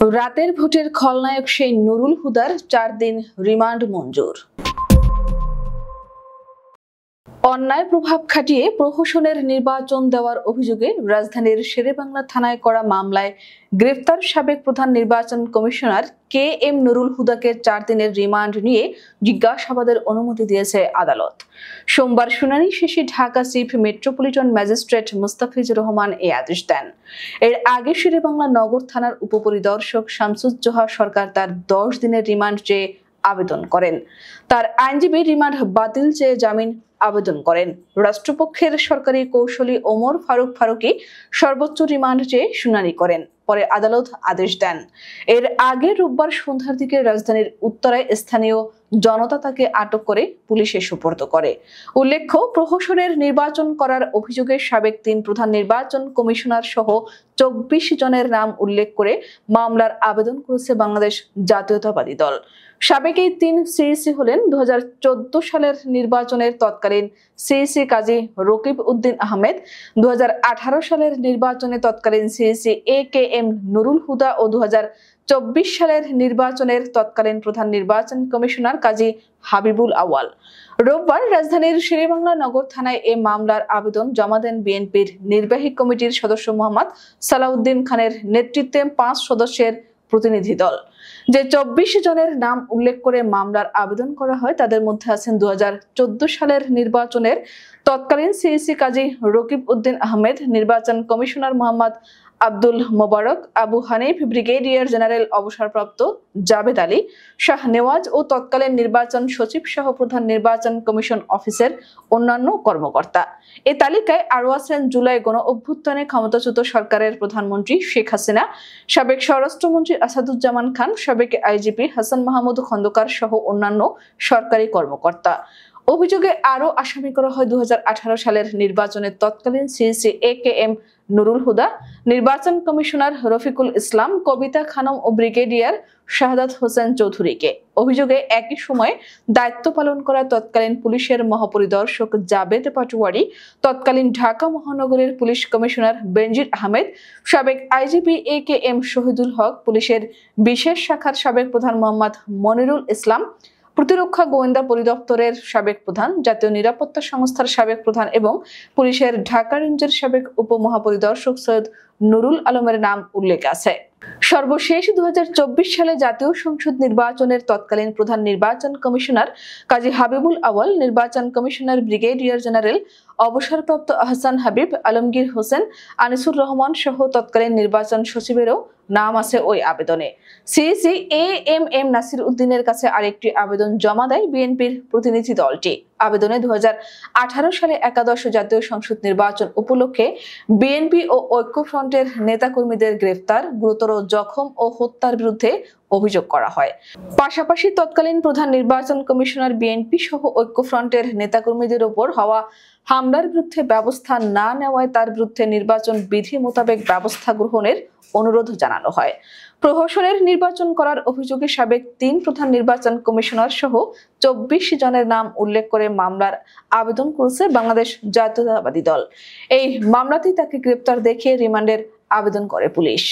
রাতের ভোটের খলনায়ক সেই নুরুল হুদার 4 দিন রিমান্ড মঞ্জুর। অন্যায় প্রভাব খাটিয়ে প্রহসনের নির্বাচন দেওয়ার অভিযোগে রাজধানীর শেরেবাংলা থানায় করা মামলায় গ্রেফতার সাবেক প্রধান নির্বাচন কমিশনার KM নুরুল হুদাকে 4 দিনের রিমান্ড নিয়ে জিজ্ঞাসাবাদের অনুমতি দিয়েছে আদালত। সোমবার শুনানি শেষে Dhaka chief metropolitan magistrate Mustafizur Rahman এই আদেশ দেন। এর আগে শেরেবাংলা নগর থানার উপপরিদর্শক শামসুজ্জোহা সরকার তার 10 দিনের রিমান্ড চেয়ে আবেদন করেন। তার আইনজীবী রিমান্ড বাতিল চেয়ে জামিন আবেদন করেন। রাষ্ট্রপক্ষের সরকারি কৌঁসুলি ওমর ফারুকী সর্বোচ্চ রিমান্ড চেয়ে শুনানি করেন। পরে আদালত আদেশ দেন। এর আগে রোববার সন্ধ্যার দিকে রাজধানীর উত্তরায় স্থানীয় জনতা তাকে আটক করে পুলিশে সোপর্দ করে। উল্লেখ্য, প্রহসনের নির্বাচন করার অভিযোগে সাবেক 3 প্রধান নির্বাচন কমিশনার সহ 24 জনের নাম উল্লেখ করে মামলার আবেদন করেছে বাংলাদেশ জাতীয়তাবাদী দল। সাবেক এই 3 সিইসি হলেন 2014 সালের নির্বাচনের তৎকালীন সিইসি কাজী রকিব উদ্দিন আহমেদ, 2018 সালের নির্বাচনে তৎকালীন সিইসি KM নুরুল হুদা ও 2024 সালের নির্বাচনের তৎকালীন প্রধান নির্বাচন কমিশনার কাজী হাবিবুল আওয়াল। রোববার রাজধানীর শেরেবাংলা নগর থানায় এ মামলার আবেদন জমা দেন বিএনপির নির্বাহী কমিটির সদস্য মোহাম্মদ সালাউদ্দিন খানের নেতৃত্বে 5 সদস্যের প্রতিনিধি দল। যে 24 জনের নাম উল্লেখ করে মামলার আবেদন করা হয় তাদের মধ্যে আছেন 2014 সালের নির্বাচনের তৎকালীন সিইসি কাজী রকিব উদ্দিন আহমেদ, নির্বাচন কমিশনার মোহাম্মদ আব্দুল মোবারক, আবু হানিফ, ব্রিগেডিয়ার জেনারেল অবসরপ্রাপ্ত জাবেদ আলী, শাহ নেওয়াজ ও তৎকালীন নির্বাচন সচিব সহ প্রধান নির্বাচন কমিশন অফিসের অন্যান্য কর্মকর্তা। এই তালিকায় আরও আছেন জুলাই গণ অভ্যুত্থানে ক্ষমতাচ্যুত সরকারের প্রধানমন্ত্রী শেখ হাসিনা, সাবেক স্বরাষ্ট্রমন্ত্রী আসাদুজ্জামান খান, সাবেক আইজিপি হাসান মাহমুদ খন্দকার সহ অন্যান্য সরকারি কর্মকর্তা। অভিযোগে আরও আসামি করা হয় 2018 সালের নির্বাচনের তৎকালীন সিইসি KM নুরুল হুদা, নির্বাচন কমিশনার রফিকুল ইসলাম, কবিতা খানম ও ব্রিগেডিয়ার শাহাদাত হোসেন চৌধুরীকে। অভিযোগে একই সময়ে দায়িত্ব পালন করা তৎকালীন পুলিশের মহাপরিদর্শক জাবেদ পাটোয়ারি, তৎকালীন ঢাকা মহানগরের পুলিশ কমিশনার বেনজির আহমেদ, সাবেক আইজিপি KM শহীদুল হক, পুলিশের বিশেষ শাখার সাবেক প্রধান মোহাম্মদ মনিরুল ইসলাম, প্রতিরক্ষা গোয়েন্দা পরিদপ্তরের সাবেক প্রধান, জাতীয় নিরাপত্তা সংস্থার সাবেক প্রধান এবং পুলিশের ঢাকা রেঞ্জের সাবেক উপমহাপরিদর্শক সৈয়দ নুরুল আলমের নাম উল্লেখ আছে। সর্বশেষ 2024 সালে জাতীয় সংসদ নির্বাচনের তৎকালীন প্রধান নির্বাচন কমিশনার কাজী হাবিবুল আওয়াল, নির্বাচন কমিশনার ব্রিগেডিয়ার জেনারেল অবসরপ্রাপ্ত আহসান হাবিব, আলমগীর হোসেন, আনিসুর রহমান সহ তৎকালীন নির্বাচন সচিবেরও নাম আছে ওই আবেদনে। সিইসি AM নাসির উদ্দিনের কাছে আরেকটি আবেদন জমা দেয় বিএনপির প্রতিনিধি দলটি। আবেদনে 2018 সালে একাদশ জাতীয় সংসদ নির্বাচন উপলক্ষে বিএনপি ও ঐক্যফ্রন্টের নেতাকর্মীদের গ্রেফতার, গুরুতর জখম ও হত্যার বিরুদ্ধে অভিযোগ করা হয়। পাশাপাশি তৎকালীন প্রধান নির্বাচন কমিশনার বিএনপি সহ ঐক্যফ্রন্টের নেতাকর্মীদের উপর হওয়া হামলার বিরুদ্ধে ব্যবস্থা না নেওয়ায় তার বিরুদ্ধে নির্বাচন বিধি মোতাবেক ব্যবস্থা গ্রহণের অনুরোধ জানানো হয়। প্রহসনের নির্বাচন করার অভিযোগে সাবেক 3 প্রধান নির্বাচন কমিশনার সহ 24 জনের নাম উল্লেখ করে মামলার আবেদন করেছে বাংলাদেশ জাতীয়তাবাদী দল। এই মামলাতেই তাকে গ্রেপ্তার দেখিয়ে রিমান্ডের আবেদন করে পুলিশ।